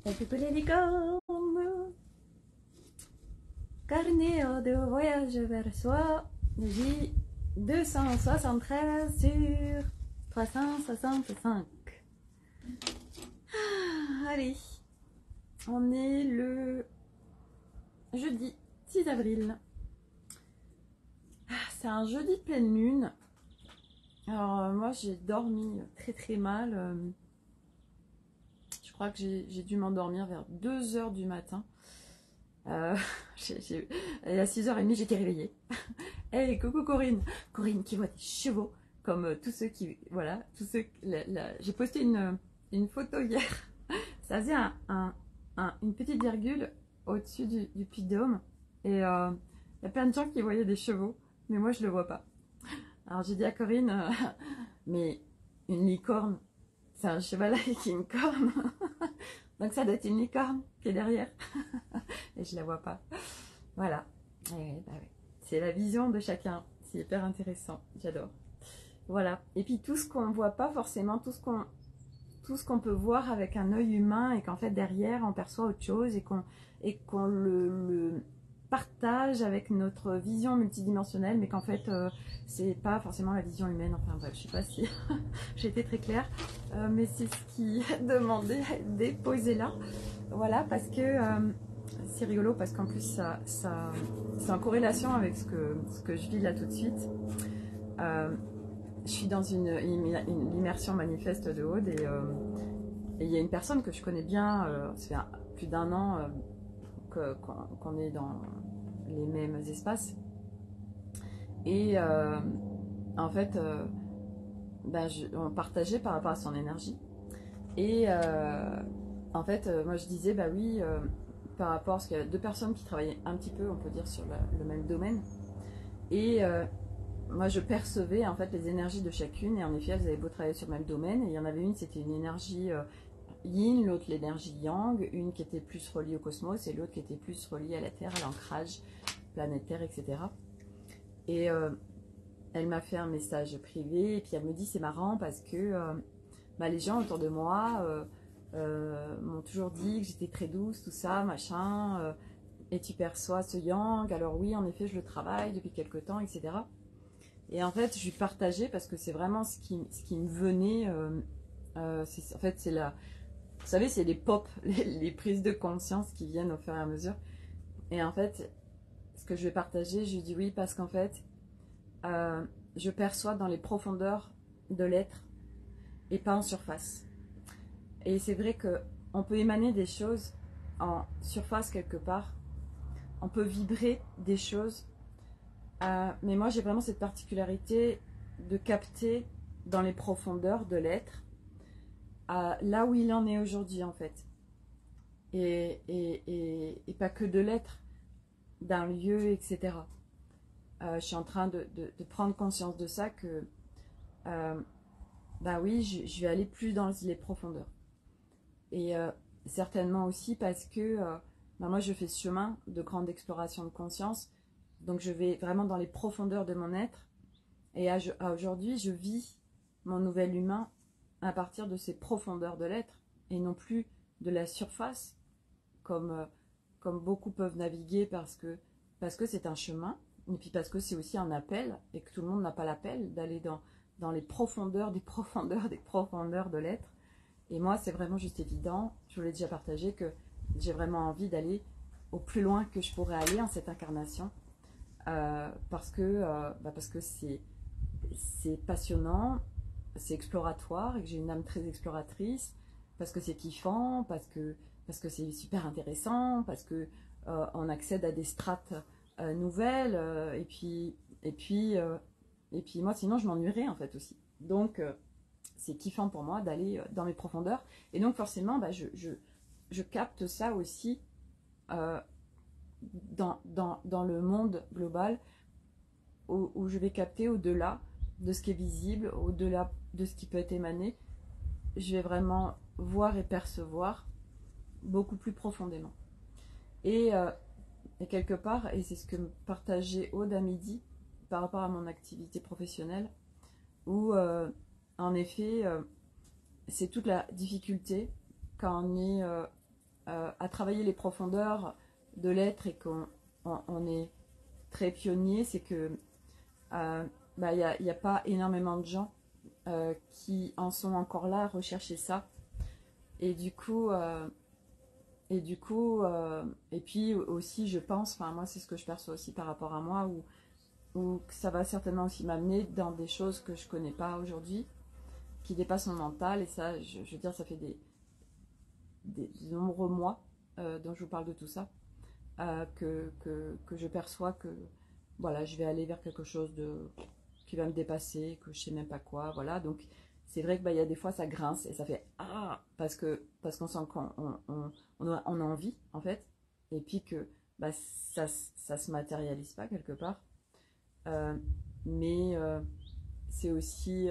Et coucou les licornes, carnet de voyage vers soi, J273 sur 365. Allez, on est le jeudi 6 avril. C'est un jeudi de pleine lune. Alors moi j'ai dormi très mal. Je crois que j'ai dû m'endormir vers 2 heures du matin. Et à 6h30 j'étais réveillée. Hey, coucou Corinne. Corinne qui voit des chevaux, comme tous ceux qui... Voilà, tous ceux... J'ai posté une photo hier. Ça faisait une petite virgule au-dessus du Puy-de-Dôme. Et il y a plein de gens qui voyaient des chevaux, mais moi je le vois pas. Alors j'ai dit à Corinne, mais une licorne, c'est un cheval avec une corne. Donc ça doit être une licorne qui est derrière. Et je la vois pas. Voilà. Ouais. C'est la vision de chacun. C'est hyper intéressant. J'adore. Voilà. Et puis tout ce qu'on voit pas forcément, tout ce qu'on peut voir avec un œil humain et qu'en fait derrière on perçoit autre chose et qu'on le partage avec notre vision multidimensionnelle, mais qu'en fait c'est pas forcément la vision humaine. Enfin bref, je sais pas si j'ai été très claire, mais c'est ce qui est demandé d'être posé là. Voilà, parce que c'est rigolo, parce qu'en plus ça c'est en corrélation avec ce que je vis là tout de suite. Je suis dans une immersion manifeste de Aude, et il y a une personne que je connais bien, ça fait plus d'1 an qu'on est dans les mêmes espaces. Et en fait, on partageait par rapport à son énergie. Et en fait, moi je disais, bah oui, par rapport à ce qu'il y a 2 personnes qui travaillaient un petit peu, on peut dire, sur le même domaine. Et moi je percevais en fait les énergies de chacune, et en effet elles avaient beau travailler sur le même domaine, et il y en avait une, c'était une énergie yin, l'autre l'énergie yang, une qui était plus reliée au cosmos et l'autre qui était plus reliée à la Terre, à l'ancrage planétaire, etc. Et elle m'a fait un message privé, et puis elle me dit, c'est marrant parce que les gens autour de moi m'ont toujours dit que j'étais très douce, tout ça, machin, et tu perçois ce yang, alors oui, en effet, je le travaille depuis quelque temps, etc. Et en fait, je lui partageais parce que c'est vraiment ce qui me venait. En fait, c'est la... Vous savez, c'est les pop, les prises de conscience qui viennent au fur et à mesure. Et en fait, ce que je vais partager, je lui dis oui, parce qu'en fait, je perçois dans les profondeurs de l'être et pas en surface. Et c'est vrai qu'on peut émaner des choses en surface quelque part. On peut vibrer des choses. Mais moi, j'ai vraiment cette particularité de capter dans les profondeurs de l'être, là où il en est aujourd'hui, en fait. Et pas que de l'être, d'un lieu, etc. Je suis en train de prendre conscience de ça, que oui, je vais aller plus dans les profondeurs. Et certainement aussi parce que moi, je fais ce chemin de grande exploration de conscience. Donc je vais vraiment dans les profondeurs de mon être. Et aujourd'hui, je vis mon nouvel humain à partir de ces profondeurs de l'être, et non plus de la surface, comme beaucoup peuvent naviguer, parce que c'est un chemin, et puis parce que c'est aussi un appel, et que tout le monde n'a pas l'appel d'aller dans les profondeurs des profondeurs des profondeurs de l'être. Et moi, c'est vraiment juste évident, je vous l'ai déjà partagé, que j'ai vraiment envie d'aller au plus loin que je pourrais aller en cette incarnation. Parce que c'est passionnant, c'est exploratoire, et que j'ai une âme très exploratrice, parce que c'est kiffant, parce que c'est super intéressant, parce que on accède à des strates nouvelles, et puis moi sinon je m'ennuierais en fait aussi. Donc c'est kiffant pour moi d'aller dans mes profondeurs, et donc forcément je capte ça aussi dans le monde global, où je vais capter au-delà de ce qui est visible, au-delà de ce qui peut être émané. Je vais vraiment voir et percevoir beaucoup plus profondément. Et quelque part, et c'est ce que me partageait Aude à midi par rapport à mon activité professionnelle, où en effet c'est toute la difficulté quand on est à travailler les profondeurs de l'être et qu'on est très pionnier, c'est que il n'y a pas énormément de gens qui en sont encore là à rechercher ça. Et du coup, et puis aussi, je pense, enfin moi c'est ce que je perçois aussi par rapport à moi, où ça va certainement aussi m'amener dans des choses que je connais pas aujourd'hui, qui dépassent mon mental. Et ça, je veux dire, ça fait des nombreux mois dont je vous parle de tout ça, que je perçois que voilà, je vais aller vers quelque chose qui va me dépasser, que je sais même pas quoi, voilà. Donc c'est vrai que il y a des fois ça grince et ça fait ah, parce qu'on sent qu'on a envie en fait, et puis que ça se matérialise pas quelque part. Euh, mais c'est aussi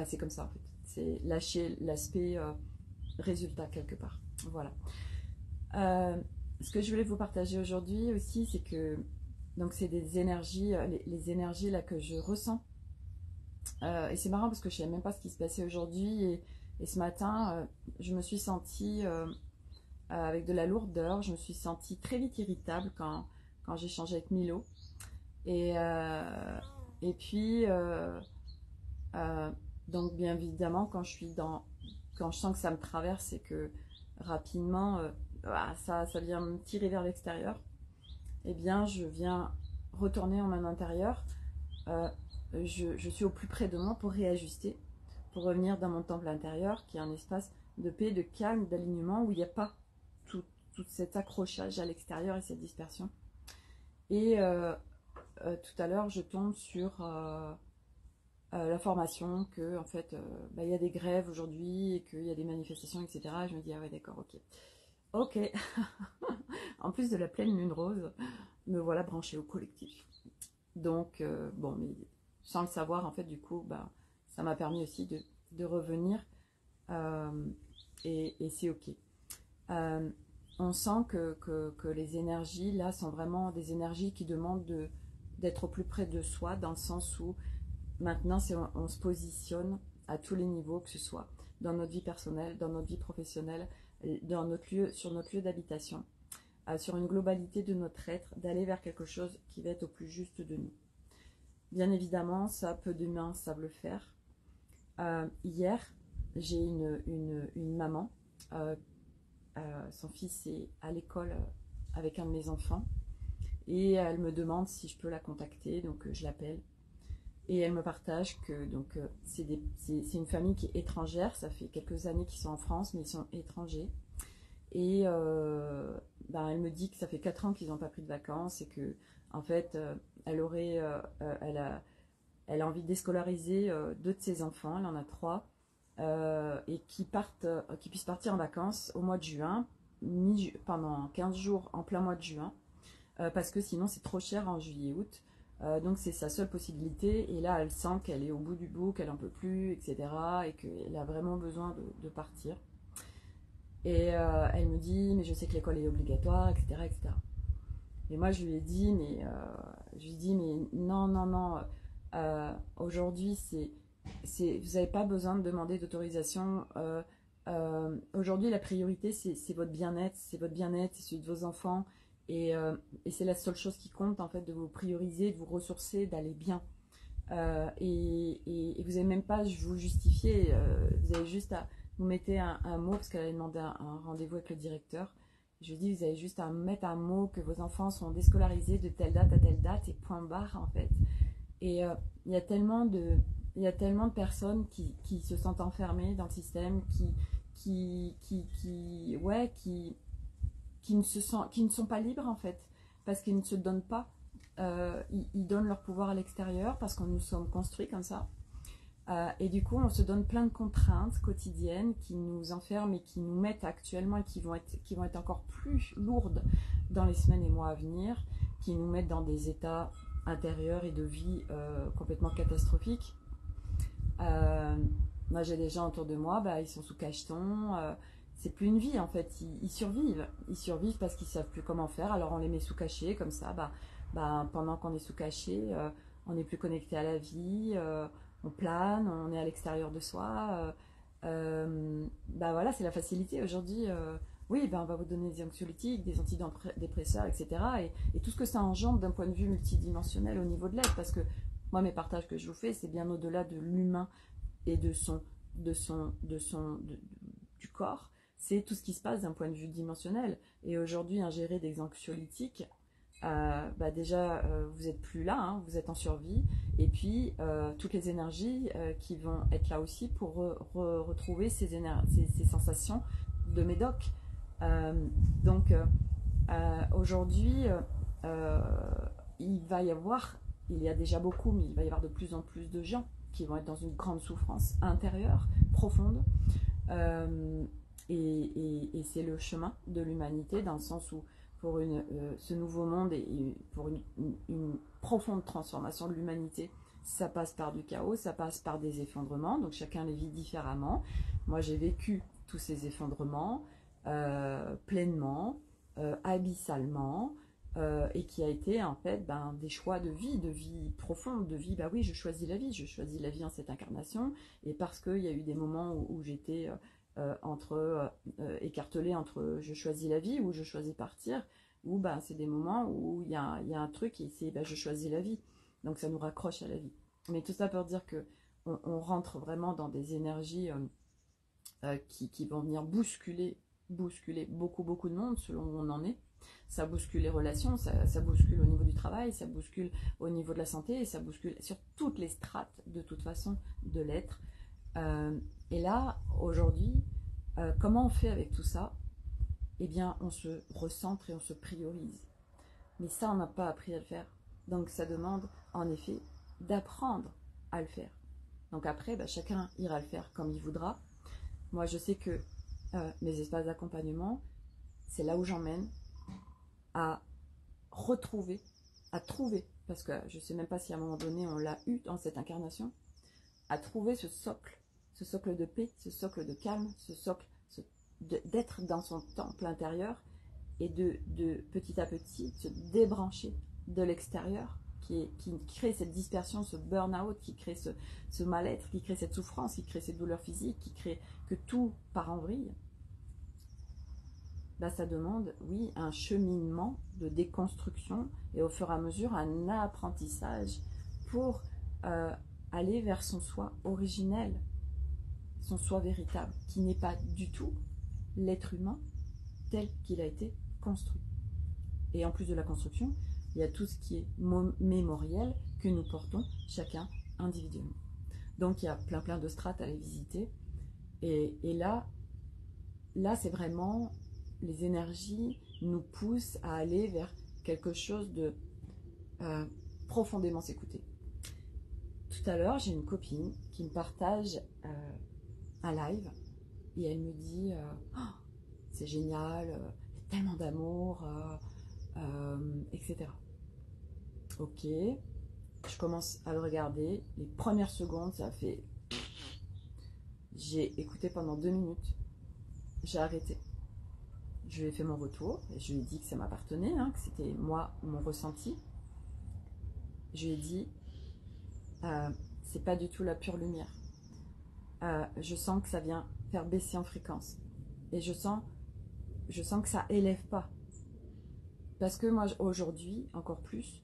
c'est comme ça en fait, c'est lâcher l'aspect résultat quelque part, voilà. Euh, Ce que je voulais vous partager aujourd'hui aussi, c'est que donc c'est des énergies, les énergies là que je ressens. Et c'est marrant parce que je ne savais même pas ce qui se passait aujourd'hui. Et ce matin, je me suis sentie avec de la lourdeur. Je me suis sentie très vite irritable quand j'ai échangé avec Milo. Et, euh, et puis, euh, donc bien évidemment, quand je sens que ça me traverse et que rapidement, ça vient me tirer vers l'extérieur, eh bien, je viens retourner en mon intérieur. Euh, je suis au plus près de moi pour réajuster, pour revenir dans mon temple intérieur, qui est un espace de paix, de calme, d'alignement, où il n'y a pas tout, tout cet accrochage à l'extérieur et cette dispersion. Et tout à l'heure, je tombe sur la formation que, en fait, il y a des grèves aujourd'hui et qu'il y a des manifestations, etc. Et je me dis, ah ouais, d'accord, ok. Ok. En plus de la pleine lune rose, me voilà branchée au collectif. Donc, bon, mais sans le savoir, en fait, du coup, ça m'a permis aussi de revenir euh, et c'est ok. Euh, on sent que les énergies, là, sont vraiment des énergies qui demandent d'être au plus près de soi, dans le sens où maintenant, on se positionne à tous les niveaux, que ce soit dans notre vie personnelle, dans notre vie professionnelle, sur notre lieu d'habitation, sur une globalité de notre être, d'aller vers quelque chose qui va être au plus juste de nous. Bien évidemment, ça, peu d'humains savent le faire. Hier, j'ai une maman, euh, son fils est à l'école avec un de mes enfants, et elle me demande si je peux la contacter, donc je l'appelle. Et elle me partage que c'est une famille qui est étrangère, ça fait quelques années qu'ils sont en France, mais ils sont étrangers. Et elle me dit que ça fait 4 ans qu'ils n'ont pas pris de vacances et que, en fait, elle a envie de déscolariser 2 de ses enfants, elle en a 3, et qui puissent partir en vacances au mois de juin, pendant 15 jours en plein mois de juin, parce que sinon c'est trop cher en juillet-août. Donc c'est sa seule possibilité, et là elle sent qu'elle est au bout du bout, qu'elle n'en peut plus, etc. Et qu'elle a vraiment besoin de partir. Et elle me dit, mais je sais que l'école est obligatoire, etc. etc. Et moi je lui ai dit, mais non, non, non, aujourd'hui vous n'avez pas besoin de demander d'autorisation. Aujourd'hui la priorité c'est votre bien-être, c'est celui de vos enfants. Et c'est la seule chose qui compte en fait, de vous prioriser, de vous ressourcer, d'aller bien. Et vous n'avez même pas vous justifier, vous avez juste à vous mettez un mot, parce qu'elle avait demandé un rendez-vous avec le directeur. Je lui ai dit, vous avez juste à mettre un mot que vos enfants sont déscolarisés de telle date à telle date, et point barre en fait. Et il y a tellement de il y a tellement de personnes qui se sentent enfermées dans le système, ouais, qui ne sont pas libres en fait, parce qu'ils ne se donnent pas. Ils donnent leur pouvoir à l'extérieur parce que nous sommes construits comme ça. Et du coup, on se donne plein de contraintes quotidiennes qui nous enferment et qui nous mettent actuellement, et qui vont être encore plus lourdes dans les semaines et mois à venir, qui nous mettent dans des états intérieurs et de vie complètement catastrophiques. Euh, Moi, j'ai des gens autour de moi, ils sont sous cacheton. C'est plus une vie en fait, ils survivent. Ils survivent parce qu'ils savent plus comment faire. Alors on les met sous cachet comme ça. Pendant qu'on est sous cachet, on n'est plus connecté à la vie. On plane, on est à l'extérieur de soi. Voilà, c'est la facilité aujourd'hui. oui, ben, on va vous donner des anxiolytiques, des antidépresseurs, etc. Et tout ce que ça engendre d'un point de vue multidimensionnel au niveau de l'être. Parce que moi, mes partages que je vous fais, c'est bien au-delà de l'humain et du corps. C'est tout ce qui se passe d'un point de vue dimensionnel. Et aujourd'hui, ingérer des anxiolytiques, bah déjà, vous n'êtes plus là, hein, vous êtes en survie. Et puis, toutes les énergies qui vont être là aussi pour retrouver ces sensations de médoc. Euh, donc, aujourd'hui, euh, il va y avoir, il y a déjà beaucoup, mais il va y avoir de plus en plus de gens qui vont être dans une grande souffrance intérieure, profonde. Euh, et c'est le chemin de l'humanité, dans le sens où pour ce nouveau monde et pour une profonde transformation de l'humanité, ça passe par du chaos, ça passe par des effondrements, donc chacun les vit différemment. Moi j'ai vécu tous ces effondrements pleinement, abyssalement, et qui a été en fait des choix de vie profonde, de vie, bah oui, je choisis la vie en cette incarnation, et parce qu'il y a eu des moments où j'étais écartelée entre je choisis la vie ou je choisis partir, ou c'est des moments où il y a un truc et c'est je choisis la vie, donc ça nous raccroche à la vie. Mais tout ça pour dire que on rentre vraiment dans des énergies qui vont venir bousculer beaucoup de monde selon où on en est. Ça bouscule les relations, ça bouscule au niveau du travail, ça bouscule au niveau de la santé, et ça bouscule sur toutes les strates de toute façon de l'être. Et là, aujourd'hui, comment on fait avec tout ça? Eh bien, on se recentre et on se priorise. Mais ça, on n'a pas appris à le faire. Donc ça demande en effet d'apprendre à le faire. Donc après, chacun ira le faire comme il voudra. Moi, je sais que mes espaces d'accompagnement, c'est là où j'emmène à retrouver, à trouver, parce que je ne sais même pas si à un moment donné on l'a eu dans cette incarnation, à trouver ce socle de paix, ce socle de calme, d'être dans son temple intérieur et de petit à petit se débrancher de l'extérieur qui crée cette dispersion, ce burn-out, qui crée ce mal-être, qui crée cette souffrance, qui crée cette douleur physique, qui crée que tout part en vrille. Ça demande, oui, un cheminement de déconstruction et au fur et à mesure un apprentissage pour aller vers son soi originel, son soi véritable, qui n'est pas du tout l'être humain tel qu'il a été construit. Et en plus de la construction, il y a tout ce qui est mémoriel que nous portons chacun individuellement. Donc il y a plein de strates à aller visiter. Et là c'est vraiment, les énergies nous poussent à aller vers quelque chose de profondément s'écouter. Tout à l'heure, j'ai une copine qui me partage un live et elle me dit oh, c'est génial, tellement d'amour, etc. Ok, je commence à le regarder. Les premières secondes, ça fait... J'ai écouté pendant 2 minutes. J'ai arrêté. Je lui ai fait mon retour. Et je lui ai dit que ça m'appartenait, hein, que c'était moi, mon ressenti. Je lui ai dit, c'est pas du tout la pure lumière. Je sens que ça vient faire baisser en fréquence. Et je sens que ça élève pas. Parce que moi, aujourd'hui, encore plus,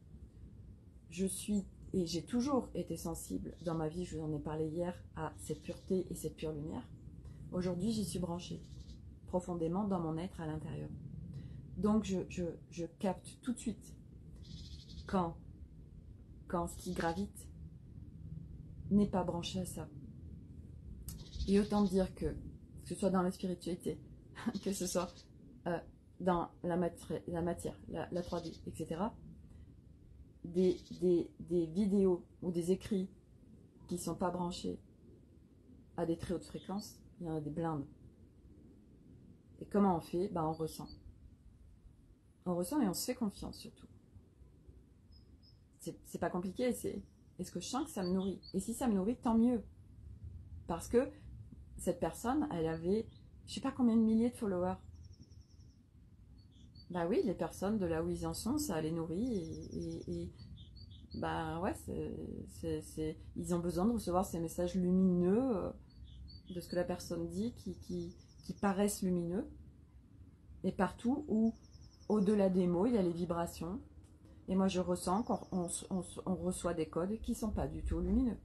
je suis, et j'ai toujours été sensible dans ma vie, je vous en ai parlé hier, à cette pureté et cette pure lumière. Aujourd'hui, j'y suis branchée profondément dans mon être à l'intérieur. Donc, je capte tout de suite quand ce qui gravite n'est pas branché à ça. Et autant dire que ce soit dans la spiritualité, que ce soit dans la matière, la 3D, etc., des vidéos ou des écrits qui ne sont pas branchés à des très hautes fréquences, il y en a des blindes. Et comment on fait? On ressent. On ressent et on se fait confiance surtout. C'est pas compliqué, est-ce que je sens que ça me nourrit? Et si ça me nourrit, tant mieux. Parce que cette personne, elle avait, je sais pas combien de milliers de followers. Oui, les personnes de là où ils en sont, ça les nourrit et ouais, ils ont besoin de recevoir ces messages lumineux de ce que la personne dit qui paraissent lumineux. Et partout où, au-delà des mots, il y a les vibrations. Et moi, je ressens qu'on on reçoit des codes qui ne sont pas du tout lumineux.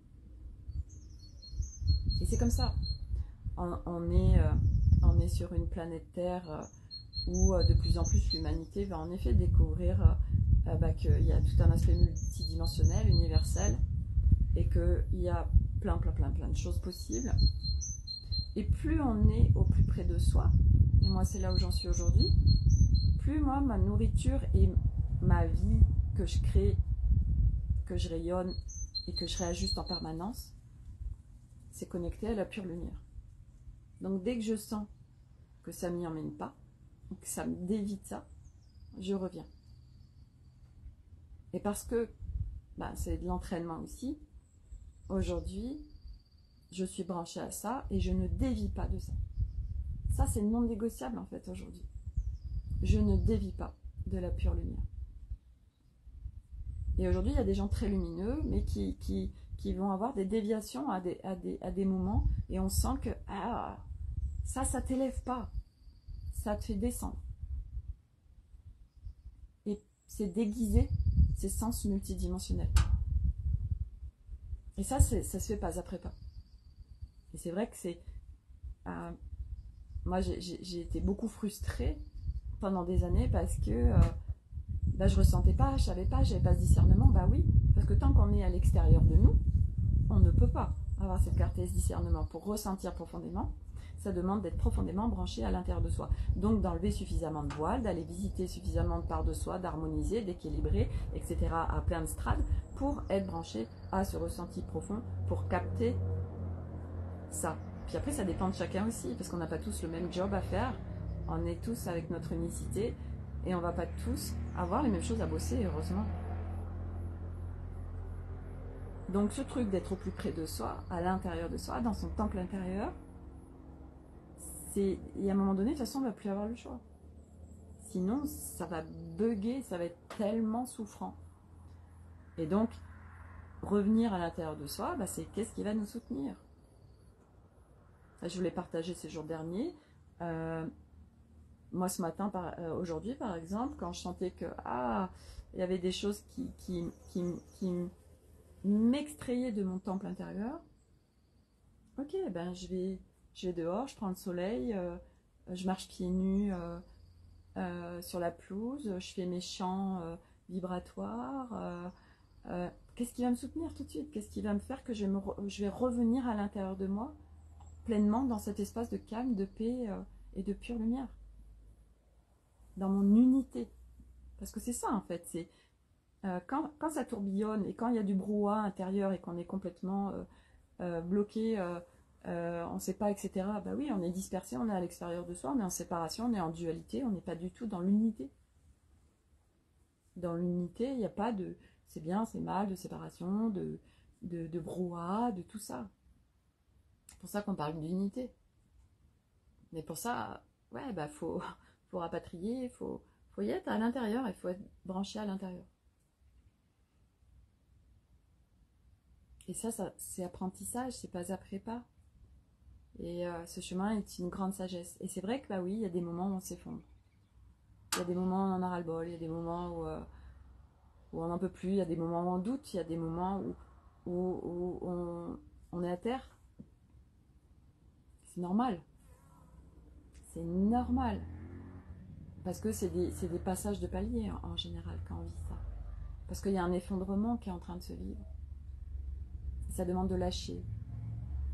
Et c'est comme ça. On est sur une planète Terre où de plus en plus l'humanité va en effet découvrir qu'il y a tout un aspect multidimensionnel, universel, et qu'il y a plein de choses possibles. Et plus on est au plus près de soi, et moi c'est là où j'en suis aujourd'hui, plus moi ma nourriture et ma vie que je crée, que je rayonne et que je réajuste en permanence, c'est connecté à la pure lumière. Donc dès que je sens que ça m'y emmène pas, que ça me dévie de ça, je reviens. Et parce que c'est de l'entraînement aussi, aujourd'hui, je suis branchée à ça et je ne dévie pas de ça. Ça, c'est non négociable en fait aujourd'hui. Je ne dévie pas de la pure lumière. Et aujourd'hui, il y a des gens très lumineux, mais qui vont avoir des déviations à des moments, et on sent que ça t'élève pas, ça te fait descendre. Et c'est déguiser ces sens multidimensionnels. Et ça se fait pas après pas. Et c'est vrai que c'est... moi, j'ai été beaucoup frustrée pendant des années parce que je ressentais pas, je savais pas, j'avais pas ce discernement. Bah oui, parce que tant qu'on est à l'extérieur de nous, on ne peut pas avoir cette clarté et ce discernement pour ressentir profondément. Ça demande d'être profondément branché à l'intérieur de soi. Donc d'enlever suffisamment de voiles, d'aller visiter suffisamment de parts de soi, d'harmoniser, d'équilibrer, etc. à plein de strades pour être branché à ce ressenti profond, pour capter ça. Puis après, ça dépend de chacun aussi, parce qu'on n'a pas tous le même job à faire. On est tous avec notre unicité et on va pas tous avoir les mêmes choses à bosser, heureusement. Donc ce truc d'être au plus près de soi, à l'intérieur de soi, dans son temple intérieur, et à un moment donné, de toute façon, on ne va plus avoir le choix. Sinon, ça va bugger, ça va être tellement souffrant. Et donc, revenir à l'intérieur de soi, c'est qu'est-ce qui va nous soutenir. Je voulais partager ces jours derniers. Moi, ce matin, aujourd'hui, par exemple, quand je sentais que il y avait des choses qui m'extrayaient de mon temple intérieur, ok, je vais dehors, je prends le soleil, je marche pieds nus sur la pelouse, je fais mes chants vibratoires. Qu'est-ce qui va me soutenir tout de suite? Qu'est-ce qui va me faire que je vais revenir à l'intérieur de moi pleinement dans cet espace de calme, de paix et de pure lumière? Dans mon unité. Parce que c'est ça en fait, c'est quand ça tourbillonne et quand il y a du brouhaha intérieur et qu'on est complètement bloqué, on ne sait pas, etc. Oui, on est dispersé, on est à l'extérieur de soi, on est en séparation, on est en dualité, on n'est pas du tout dans l'unité. Dans l'unité, il n'y a pas de c'est bien, c'est mal, de séparation, de brouhaha, de tout ça. C'est pour ça qu'on parle d'unité. Mais pour ça, faut rapatrier, il faut y être à l'intérieur, il faut être branché à l'intérieur. Et ça c'est apprentissage, c'est pas après pas. Et ce chemin est une grande sagesse. Et c'est vrai que oui, il y a des moments où on s'effondre. Il y a des moments où on en a ras-le-bol, il y a des moments où on n'en peut plus, il y a des moments où on doute, il y a des moments où on est à terre. C'est normal. C'est normal. Parce que c'est des passages de palier en général quand on vit ça. Parce qu'il y a un effondrement qui est en train de se vivre. Et ça demande de lâcher.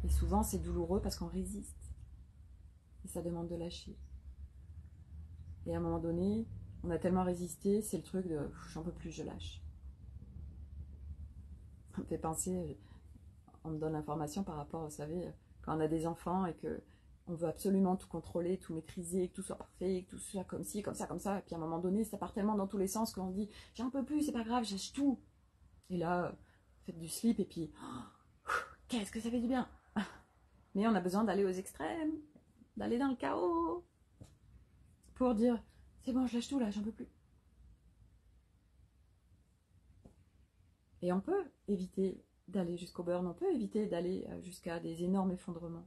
Et souvent c'est douloureux parce qu'on résiste. Et ça demande de lâcher. Et à un moment donné, on a tellement résisté, c'est le truc de j'en peux plus, je lâche. Ça me fait penser, on me donne l'information par rapport, vous savez, quand on a des enfants et que on veut absolument tout contrôler, tout maîtriser, que tout soit parfait, que tout soit comme ci, comme ça, et puis à un moment donné, ça part tellement dans tous les sens qu'on dit j'en peux plus, c'est pas grave, j'achète tout. Et là, faites du slip et puis qu'est-ce que ça fait du bien. Mais on a besoin d'aller aux extrêmes, d'aller dans le chaos, pour dire c'est bon, je lâche tout là, j'en peux plus. Et on peut éviter d'aller jusqu'au burn, on peut éviter d'aller jusqu'à des énormes effondrements.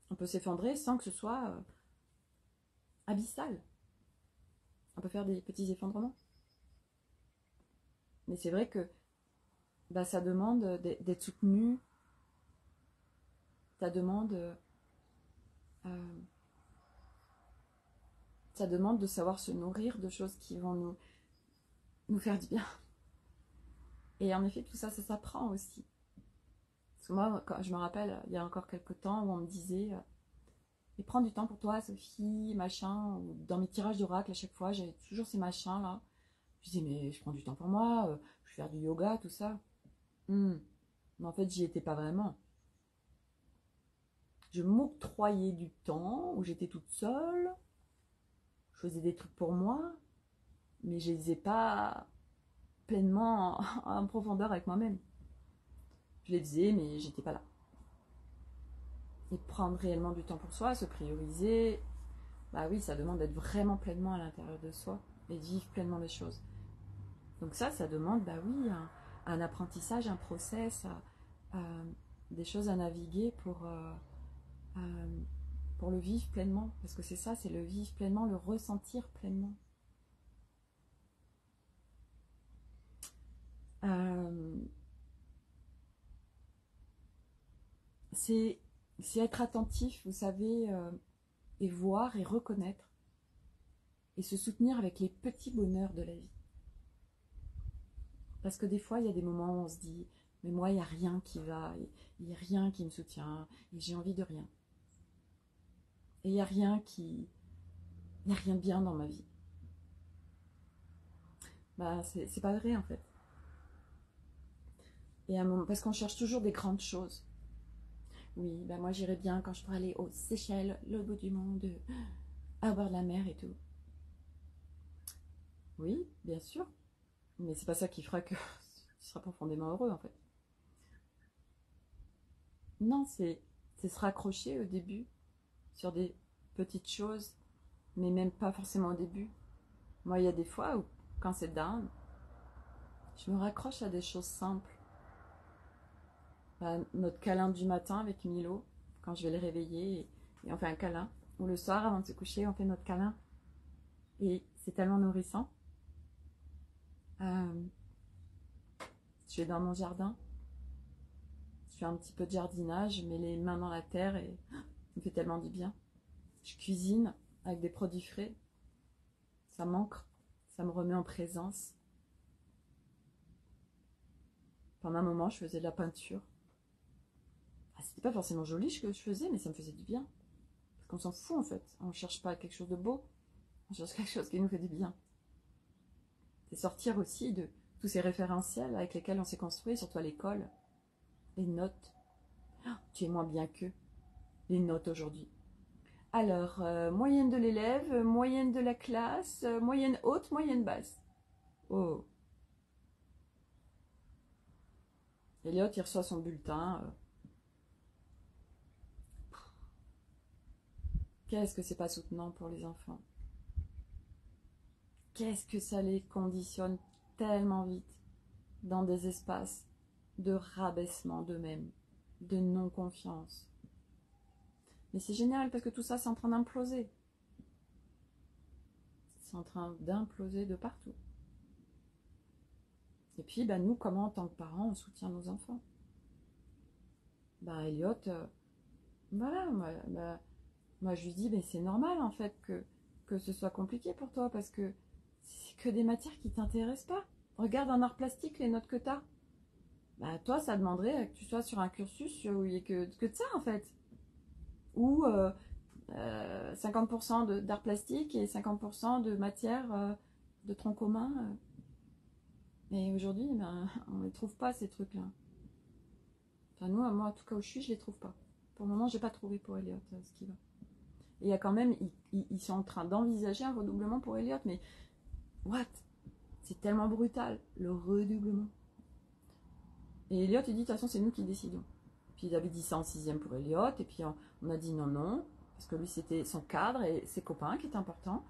On peut s'effondrer sans que ce soit abyssal. On peut faire des petits effondrements. Mais c'est vrai que bah, ça demande d'être soutenu, ça demande, ça demande de savoir se nourrir de choses qui vont nous faire du bien. Et en effet, tout ça, ça s'apprend aussi. Parce que moi, quand, je me rappelle, il y a encore quelques temps, où on me disait mais prends du temps pour toi, Sophie, machin. Ou dans mes tirages d'oracle, à chaque fois, j'avais toujours ces machins-là. Je disais, mais je prends du temps pour moi, je vais faire du yoga, tout ça. Mais en fait, j'y étais pas vraiment. Je m'octroyais du temps où j'étais toute seule, je faisais des trucs pour moi, mais je les faisais pas pleinement en profondeur avec moi-même. Je les faisais, mais j'étais pas là. Et prendre réellement du temps pour soi, se prioriser, bah oui, ça demande d'être vraiment pleinement à l'intérieur de soi et de vivre pleinement les choses. Donc ça demande, bah oui, un apprentissage, un process, des choses à naviguer pour le vivre pleinement. Parce que c'est ça, c'est le vivre pleinement, le ressentir pleinement. C'est être attentif, vous savez, et voir et reconnaître et se soutenir avec les petits bonheurs de la vie. Parce que des fois, il y a des moments où on se dit, mais moi, il n'y a rien qui va, il n'y a rien qui me soutient, et j'ai envie de rien. Et il n'y a rien il n'y a rien de bien dans ma vie. Bah, c'est pas vrai en fait. Et à un moment, parce qu'on cherche toujours des grandes choses. Oui, bah moi j'irais bien quand je pourrais aller aux Seychelles, l'autre bout du monde, à bord de la mer et tout. Oui, bien sûr. Mais c'est pas ça qui fera que tu seras profondément heureux en fait. Non, c'est se raccrocher au début sur des petites choses, mais même pas forcément au début. Moi, il y a des fois où, quand c'est down, je me raccroche à des choses simples. Bah, notre câlin du matin avec Milo, quand je vais le réveiller, et on fait un câlin. Ou le soir, avant de se coucher, on fait notre câlin. Et c'est tellement nourrissant. Euh, je vais dans mon jardin, je fais un petit peu de jardinage, je mets les mains dans la terre et ça me fait tellement du bien. Je cuisine avec des produits frais, ça m'ancre, ça me remet en présence. Pendant un moment, je faisais de la peinture. Ah, c'était pas forcément joli ce que je faisais, mais ça me faisait du bien. Parce qu'on s'en fout en fait. On cherche pas quelque chose de beau, on cherche quelque chose qui nous fait du bien. C'est sortir aussi de tous ces référentiels avec lesquels on s'est construit, surtout à l'école. Les notes. Oh, tu es moins bien qu'eux. Les notes aujourd'hui. Alors, moyenne de l'élève, moyenne de la classe, moyenne haute, moyenne basse. Oh. Elliot, il reçoit son bulletin. Qu'est-ce que c'est pas soutenant pour les enfants? Qu'est-ce que ça les conditionne tellement vite dans des espaces de rabaissement d'eux-mêmes, de non-confiance. Mais c'est génial parce que tout ça, c'est en train d'imploser. C'est en train d'imploser de partout. Et puis, bah, nous, comment en tant que parents, on soutient nos enfants? Bah, Elliot, voilà, moi, je lui dis, mais c'est normal en fait que ce soit compliqué pour toi parce que c'est que des matières qui t'intéressent pas. Regarde en art plastique les notes que tu as. Bah, toi, ça demanderait que tu sois sur un cursus où il n'y ait que de ça en fait. Ou 50% d'art plastique et 50% de matière de tronc commun. Et aujourd'hui, ben, on ne les trouve pas ces trucs-là. Enfin, nous, moi, en tout cas où je suis, je les trouve pas. Pour le moment, j'ai pas trouvé pour Elliot ce qui va. Et il y a quand même, ils sont en train d'envisager un redoublement pour Elliot, mais what? C'est tellement brutal, le redoublement. Et Elliot, il dit, de toute façon, c'est nous qui décidons. Puis il avait dit ça en sixième pour Elliot, et puis on a dit non, non, parce que lui, c'était son cadre et ses copains qui étaient importants.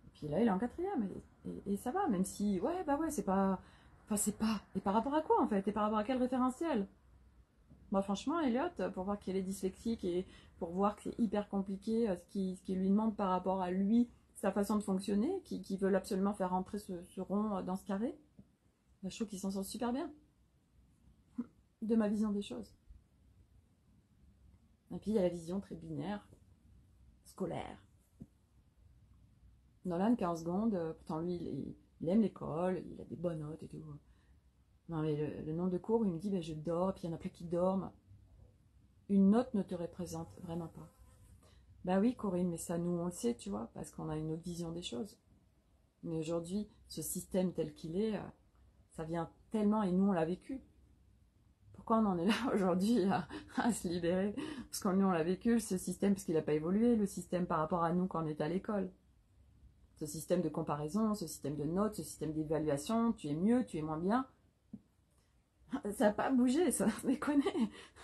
Et puis là, il est en quatrième, et ça va, même si, ouais, bah ouais, c'est pas... Enfin, c'est pas... Et par rapport à quoi, en fait? Et par rapport à quel référentiel? Moi, franchement, Elliot, pour voir qu'il est dyslexique et pour voir que c'est hyper compliqué ce qu'il lui demande par rapport à lui sa façon de fonctionner, qui veulent absolument faire rentrer ce rond dans ce carré, ben, je trouve qu'ils s'en sortent super bien, de ma vision des choses. Et puis il y a la vision très binaire, scolaire. Nolan, 15 secondes, pourtant lui, il aime l'école, il a des bonnes notes et tout. Non mais le nombre de cours, il me dit, ben, je dors, puis il y en a plein qui dorment. Une note ne te représente vraiment pas. Bah oui, Corinne, mais ça, nous, on le sait, tu vois, parce qu'on a une autre vision des choses. Mais aujourd'hui, ce système tel qu'il est, ça vient tellement, et nous, on l'a vécu. Pourquoi on en est là aujourd'hui à se libérer? Parce que nous, on l'a vécu, ce système, parce qu'il n'a pas évolué, le système par rapport à nous quand on était à l'école. Ce système de comparaison, ce système de notes, ce système d'évaluation, tu es mieux, tu es moins bien. Ça n'a pas bougé, ça, déconne.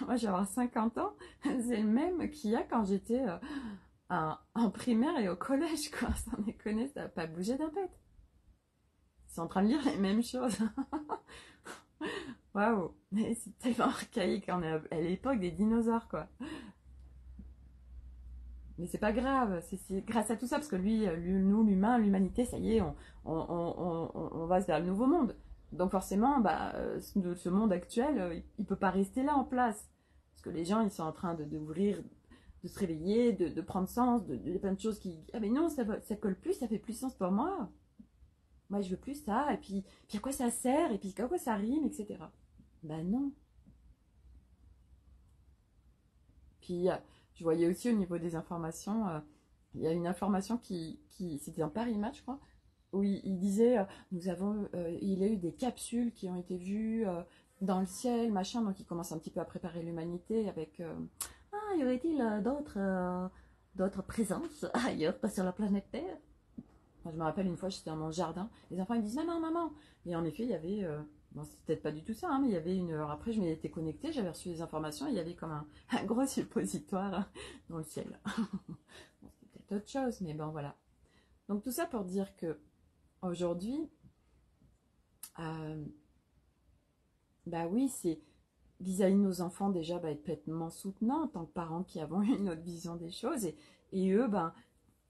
Moi, je vais avoir 50 ans, c'est le même qu'il y a quand j'étais en primaire et au collège, quoi. Sans déconner, ça n'a pas bougé d'un pet. Ils sont en train de lire les mêmes choses. Waouh, mais c'est tellement archaïque, on est à l'époque des dinosaures, quoi. Mais c'est pas grave, c'est grâce à tout ça, parce que nous, l'humain, l'humanité, ça y est, on va vers le nouveau monde. Donc forcément, bah, ce monde actuel, il peut pas rester là en place. Parce que les gens, ils sont en train d'ouvrir, de se réveiller, de prendre sens, de plein de choses qui... Ah mais non, ça colle plus, ça fait plus sens pour moi. Moi, je veux plus ça, et puis à quoi ça sert, et puis à quoi ça rime, etc. Ben non. Puis, je voyais aussi au niveau des informations, il y a une information c'était en Paris Match, je crois, où il disait, il y a eu des capsules qui ont été vues dans le ciel, machin, donc il commence un petit peu à préparer l'humanité avec, ah, y aurait-il d'autres présences ailleurs, pas sur la planète Terre? Moi, je me rappelle une fois, j'étais dans mon jardin, les enfants ils me disent, maman, maman, et en effet, il y avait... bon, c'est peut-être pas du tout ça, hein, mais il y avait une. Alors après, je m'étais connectée, j'avais reçu des informations, et il y avait comme un gros suppositoire dans le ciel. Bon, c'était peut-être autre chose, mais bon, voilà. Donc, tout ça pour dire que aujourd'hui, bah oui, c'est vis-à-vis de nos enfants, déjà, bah, être pleinement soutenant en tant que parents qui avons une autre vision des choses, et eux, ben.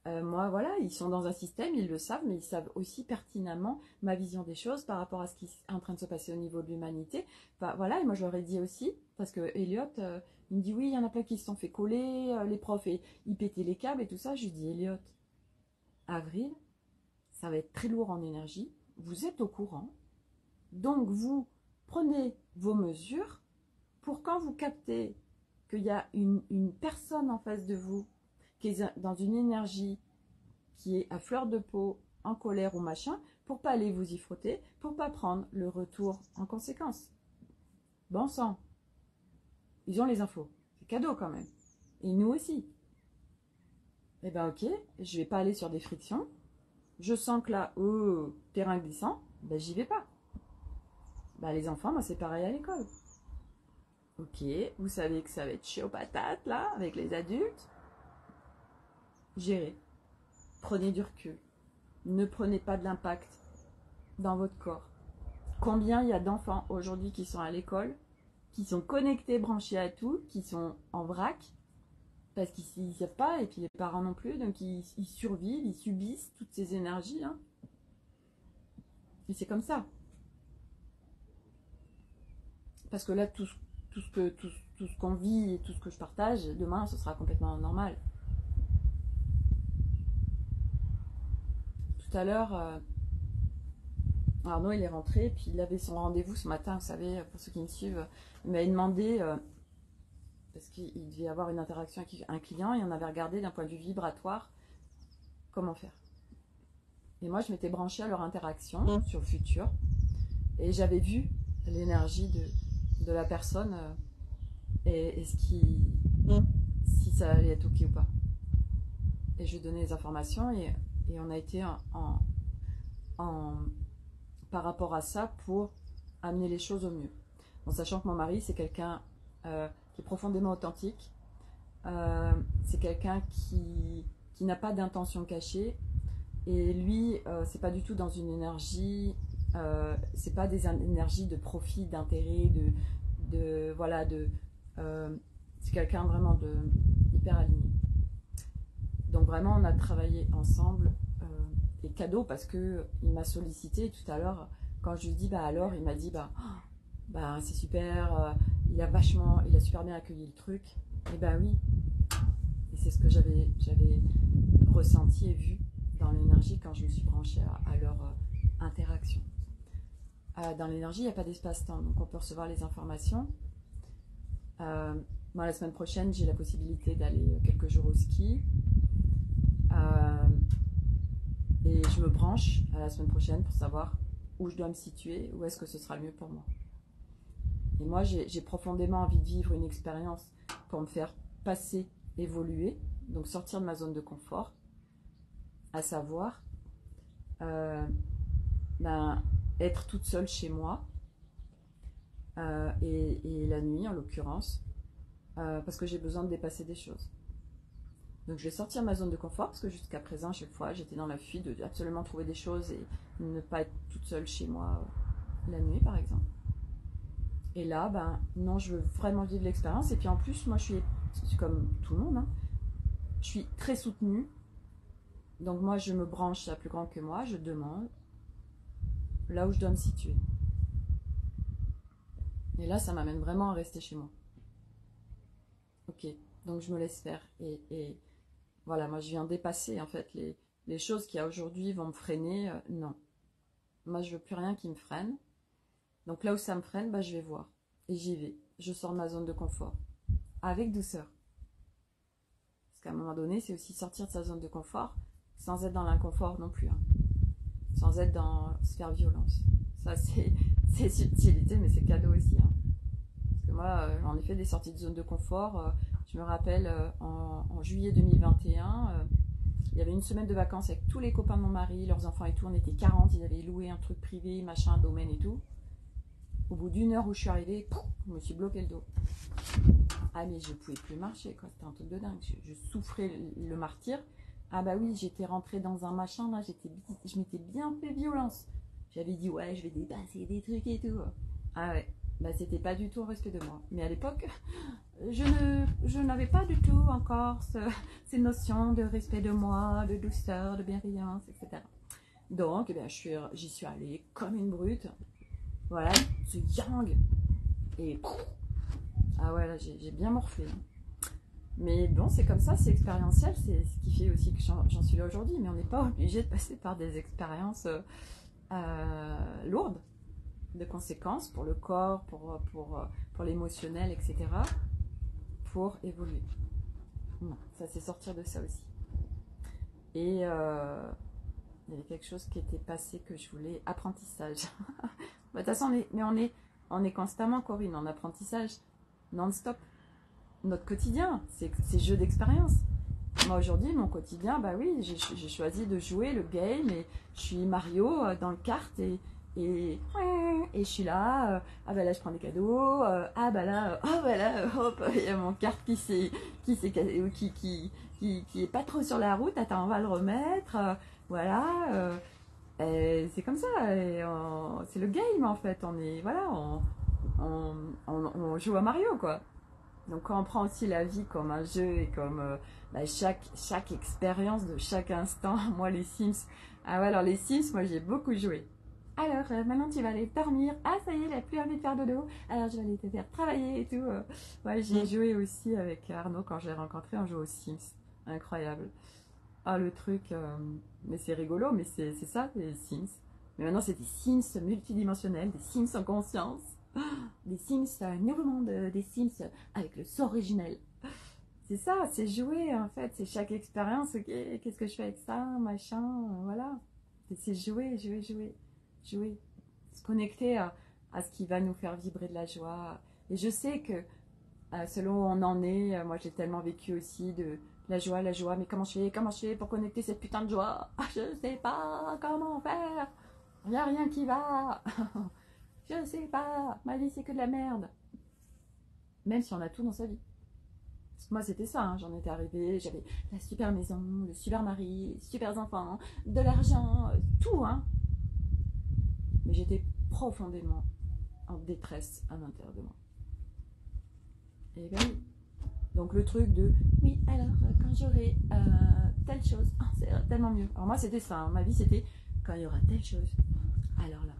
Moi, voilà, ils sont dans un système, ils le savent, mais ils savent aussi pertinemment ma vision des choses par rapport à ce qui est en train de se passer au niveau de l'humanité. Enfin, voilà, et moi je leur ai dit aussi, parce que Elliot, il me dit oui, il y en a plein qui se sont fait coller, les profs, et ils pétaient les câbles et tout ça. Je lui dis, Elliot, avril, ça va être très lourd en énergie, vous êtes au courant, donc vous prenez vos mesures pour quand vous captez qu'il y a une personne en face de vous qui est dans une énergie qui est à fleur de peau, en colère ou machin, pour pas aller vous y frotter, pour pas prendre le retour en conséquence. Bon sang, ils ont les infos, c'est cadeau quand même. Et nous aussi. Eh ben ok, je vais pas aller sur des frictions. Je sens que là, terrain glissant, ben j'y vais pas. Ben les enfants, moi c'est pareil à l'école. Ok, vous savez que ça va être chaud patate là, avec les adultes. Gérez. Prenez du recul. Ne prenez pas de l'impact dans votre corps. Combien il y a d'enfants aujourd'hui qui sont à l'école, qui sont connectés, branchés à tout, qui sont en vrac, parce qu'ils ne savent pas, et puis les parents non plus, donc ils survivent, ils subissent toutes ces énergies. Hein. Et c'est comme ça. Parce que là, tout ce qu'on vit et tout ce que je partage, demain, ce sera complètement normal. Tout à l'heure, Arnaud, il est rentré, puis il avait son rendez-vous ce matin, vous savez, pour ceux qui me suivent, il m'avait demandé, parce qu'il devait avoir une interaction avec un client, et on avait regardé d'un point de vue vibratoire comment faire. Et moi, je m'étais branchée à leur interaction sur le futur, et j'avais vu l'énergie de la personne, et si ça allait être ok ou pas. Et je lui ai donné les informations, et on a été par rapport à ça pour amener les choses au mieux. En sachant que mon mari, c'est quelqu'un qui est profondément authentique, c'est quelqu'un qui n'a pas d'intention cachée, et lui, c'est pas du tout dans une énergie, c'est pas des énergies de profit, d'intérêt, c'est quelqu'un vraiment hyper aligné. Donc vraiment, on a travaillé ensemble. Et cadeau parce que il m'a sollicité tout à l'heure. Quand je lui dis, bah alors, il m'a dit, bah c'est super, il a super bien accueilli le truc. Et bah oui. Et c'est ce que j'avais ressenti et vu dans l'énergie quand je me suis branchée à leur interaction. Dans l'énergie, il n'y a pas d'espace-temps, donc on peut recevoir les informations. Moi, la semaine prochaine, j'ai la possibilité d'aller quelques jours au ski. Et je me branche à la semaine prochaine pour savoir où je dois me situer, où est-ce que ce sera le mieux pour moi. Et moi, j'ai profondément envie de vivre une expérience pour me faire passer, évoluer, donc sortir de ma zone de confort, à savoir être toute seule chez moi, et la nuit en l'occurrence, parce que j'ai besoin de dépasser des choses. Donc je vais sortir de ma zone de confort, parce que jusqu'à présent, à chaque fois, j'étais dans la fuite de absolument trouver des choses et ne pas être toute seule chez moi la nuit, par exemple. Et là, non, je veux vraiment vivre l'expérience. Et puis en plus, moi, je suis comme tout le monde, hein, je suis très soutenue. Donc moi, je me branche à plus grand que moi, je demande là où je dois me situer. Et là, ça m'amène vraiment à rester chez moi. Ok, donc je me laisse faire. Et voilà, moi, je viens dépasser, en fait, les choses qui, aujourd'hui, vont me freiner. Non. Moi, je veux plus rien qui me freine. Donc là où ça me freine, je vais voir. Et j'y vais. Je sors de ma zone de confort. Avec douceur. Parce qu'à un moment donné, c'est aussi sortir de sa zone de confort sans être dans l'inconfort non plus. Hein. Sans être dans se faire violence. Ça, c'est subtilité, mais c'est cadeau aussi. Hein. Parce que moi, j'en ai fait des sorties de zone de confort. Je me rappelle, en juillet 2021, il y avait une semaine de vacances avec tous les copains de mon mari, leurs enfants et tout. On était 40, ils avaient loué un truc privé, machin, un domaine et tout. Au bout d'une heure où je suis arrivée, je me suis bloqué le dos. Ah mais je pouvais plus marcher, quoi. C'était un truc de dingue. Je souffrais le martyre. Ah bah oui, j'étais rentrée dans un machin, là, je m'étais bien fait violence. J'avais dit, ouais, je vais dépasser des trucs et tout. Ah ouais, c'était pas du tout au respect de moi. Mais à l'époque, je n'avais pas du tout encore ces notions de respect de moi, de douceur, de bienveillance, etc. Donc, j'y suis allée comme une brute. Voilà, ce yang. Et ah ouais, là, j'ai bien morflé. Mais bon, c'est comme ça, c'est expérientiel, c'est ce qui fait aussi que j'en suis là aujourd'hui. Mais on n'est pas obligé de passer par des expériences lourdes, de conséquences pour le corps, pour l'émotionnel, etc. pour évoluer. Non, ça c'est sortir de ça aussi. Et il y avait quelque chose qui était passé que je voulais, apprentissage. De toute façon, on est constamment, Corinne, en apprentissage, non-stop. Notre quotidien, c'est jeu d'expérience. Moi aujourd'hui, mon quotidien, oui, j'ai choisi de jouer le game et je suis Mario dans le kart et je suis là, là je prends des cadeaux, hop, il y a mon kart qui est pas trop sur la route, attends, on va le remettre, voilà. C'est comme ça, c'est le game en fait, on joue à Mario quoi. Donc quand on prend aussi la vie comme un jeu et comme chaque expérience de chaque instant, moi les Sims, ah ouais alors les Sims, moi j'ai beaucoup joué. Alors maintenant tu vas aller dormir, ah ça y est, il n'a plus envie de faire dodo, alors je vais aller te faire travailler et tout. Ouais j'ai joué aussi avec Arnaud quand je l'ai rencontré, on joue aux Sims, incroyable. Ah le truc, mais c'est rigolo, mais c'est ça les Sims. Mais maintenant c'est des Sims multidimensionnels, des Sims en conscience. Des Sims, un nouveau monde des Sims avec le son originel. C'est ça, c'est jouer en fait, c'est chaque expérience, ok, qu'est-ce que je fais avec ça, machin, voilà. C'est jouer. Se connecter à ce qui va nous faire vibrer de la joie. Et je sais que selon où on en est, moi j'ai tellement vécu aussi de la joie, mais comment je fais pour connecter cette putain de joie? Je sais pas comment faire, il n'y a rien qui va. Je sais pas, ma vie c'est que de la merde. Même si on a tout dans sa vie. Parce que moi c'était ça, hein. J'en étais arrivée, j'avais la super maison, le super mari, les super enfants, de l'argent, tout, hein. Mais j'étais profondément en détresse à l'intérieur de moi. Et ben oui, Donc le truc de oui, alors quand j'aurai telle chose, oh, c'est tellement mieux. Alors moi c'était ça, hein. Ma vie c'était quand il y aura telle chose, alors là,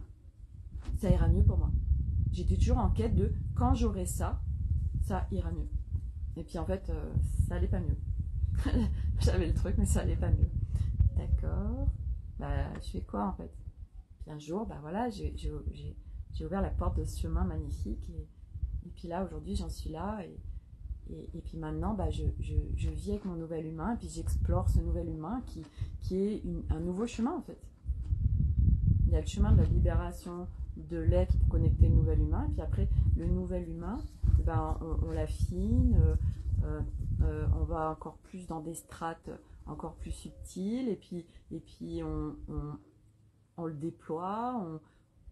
ça ira mieux pour moi. J'étais toujours en quête de quand j'aurai ça, ça ira mieux. Et puis en fait, ça allait pas mieux. J'avais le truc, mais ça allait pas mieux. D'accord. Bah, je fais quoi en fait? Puis un jour, bah voilà, j'ai ouvert la porte de ce chemin magnifique. Et puis là, aujourd'hui, j'en suis là. Et puis maintenant, bah, je vis avec mon nouvel humain. Et puis j'explore ce nouvel humain qui est un nouveau chemin en fait. Il y a le chemin de la libération de l'être pour connecter le nouvel humain. Et puis après, le nouvel humain, ben, on l'affine. On va encore plus dans des strates encore plus subtiles. Et puis on le déploie.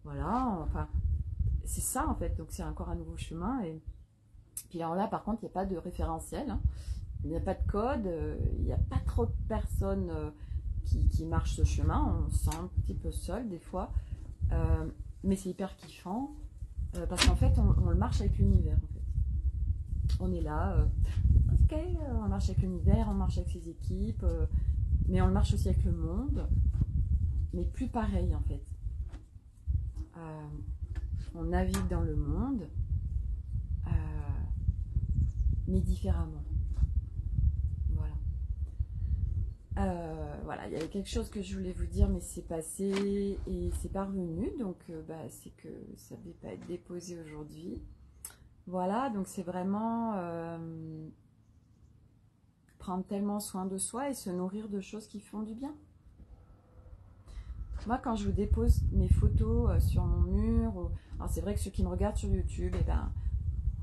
Voilà, enfin, c'est ça en fait. Donc c'est encore un nouveau chemin. Et puis alors là, par contre, il n'y a pas de référentiel, hein. Il n'y a pas de code, il n'y a pas trop de personnes qui marchent ce chemin. On se sent un petit peu seul des fois, mais c'est hyper kiffant parce qu'en fait, on le marche avec l'univers. En fait. On est là, ok, on marche avec l'univers, on marche avec ses équipes, mais on le marche aussi avec le monde, mais plus pareil en fait. On navigue dans le monde, mais différemment. Voilà, il y avait quelque chose que je voulais vous dire, mais c'est passé et c'est pas revenu, donc c'est que ça ne devait pas être déposé aujourd'hui. Voilà, donc c'est vraiment prendre tellement soin de soi et se nourrir de choses qui font du bien. Moi, quand je vous dépose mes photos sur mon mur, alors c'est vrai que ceux qui me regardent sur YouTube,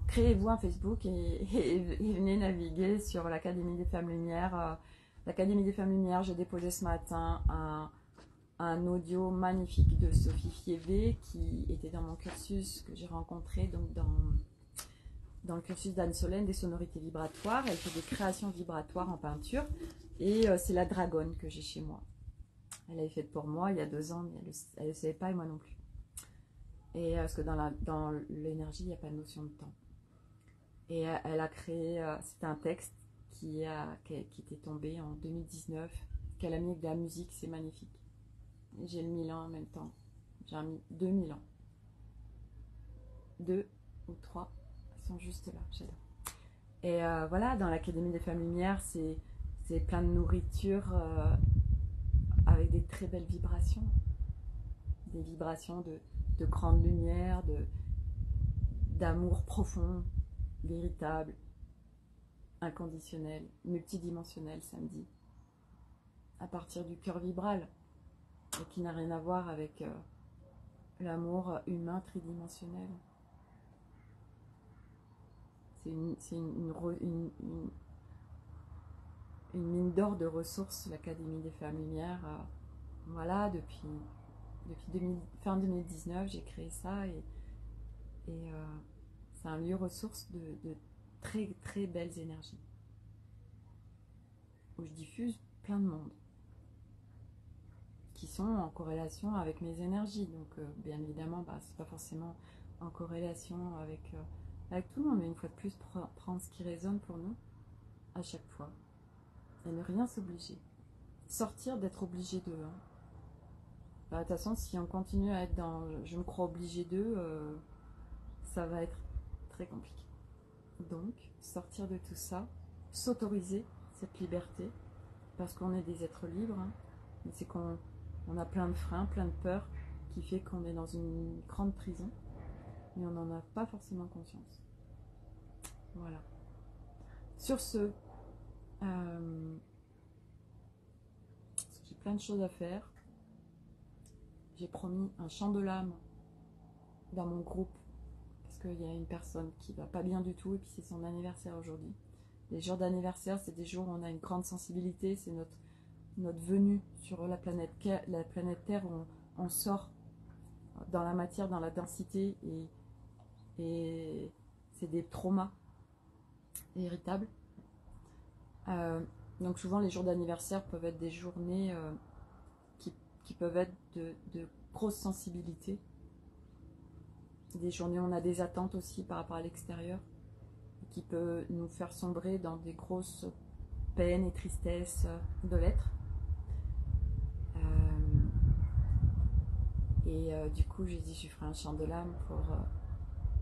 créez-vous un Facebook et venez naviguer sur l'Académie des Femmes Lumière. L'Académie des Femmes Lumière, j'ai déposé ce matin un audio magnifique de Sophie Fievé qui était dans mon cursus que j'ai rencontré donc dans le cursus d'Anne Solène des sonorités vibratoires. Elle fait des créations vibratoires en peinture et c'est la dragonne que j'ai chez moi. Elle l'avait faite pour moi il y a 2 ans, mais elle ne savait pas et moi non plus. Et parce que dans l'énergie, il n'y a pas de notion de temps. Et elle a créé, c'était un texte qui était tombé en 2019, qu'elle a mis avec de la musique, c'est magnifique. J'ai le 1000 ans en même temps. J'ai mis 2000 ans. 2 ou 3, elles sont juste là, j'adore. Et voilà, dans l'Académie des Femmes Lumières, c'est plein de nourriture avec des très belles vibrations. Des vibrations de grande lumière, d'amour profond, véritable, inconditionnel, multidimensionnel, samedi, à partir du cœur vibral, et qui n'a rien à voir avec l'amour humain tridimensionnel. C'est une mine d'or de ressources, l'Académie des Femmes Lumière. Voilà, depuis fin 2019, j'ai créé ça et c'est un lieu ressource de très très belles énergies où je diffuse plein de monde qui sont en corrélation avec mes énergies. Donc bien évidemment, c'est pas forcément en corrélation avec tout le monde, mais une fois de plus, prendre ce qui résonne pour nous à chaque fois et ne rien s'obliger. Sortir d'être obligé d'eux. De toute façon, si on continue à être dans je me crois obligé d'eux, ça va être très compliqué. Donc, sortir de tout ça, s'autoriser cette liberté, parce qu'on est des êtres libres, hein, mais c'est qu'on a plein de freins, plein de peurs, qui fait qu'on est dans une grande prison, mais on n'en a pas forcément conscience. Voilà. Sur ce, j'ai plein de choses à faire. J'ai promis un chant de l'âme dans mon groupe, parce qu'il y a une personne qui va pas bien du tout, et puis c'est son anniversaire aujourd'hui. Les jours d'anniversaire, c'est des jours où on a une grande sensibilité, c'est notre venue sur la planète Terre, où on sort dans la matière, dans la densité, et c'est des traumas héritables. Donc souvent les jours d'anniversaire peuvent être des journées qui peuvent être de grosse sensibilité, des journées où on a des attentes aussi par rapport à l'extérieur, qui peut nous faire sombrer dans des grosses peines et tristesses de l'être. Du coup, j'ai dit je ferai un chant de l'âme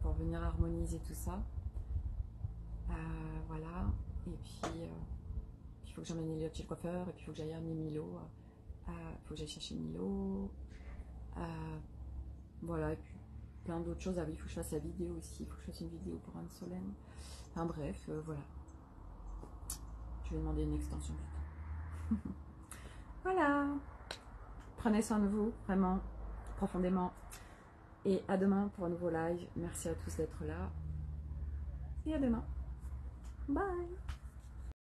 pour venir harmoniser tout ça. Voilà. Et puis, il faut que j'emmène Elliot chez le coiffeur, et puis il faut que j'aille amener Milo. Il faut que j'aille chercher Milo. Voilà, et puis plein d'autres choses. Ah oui, il faut que je fasse la vidéo aussi. Il faut que je fasse une vidéo pour Anne-Solène. Enfin bref, voilà. Je vais demander une extension du temps. Voilà. Prenez soin de vous, vraiment, profondément. Et à demain pour un nouveau live. Merci à tous d'être là. Et à demain. Bye.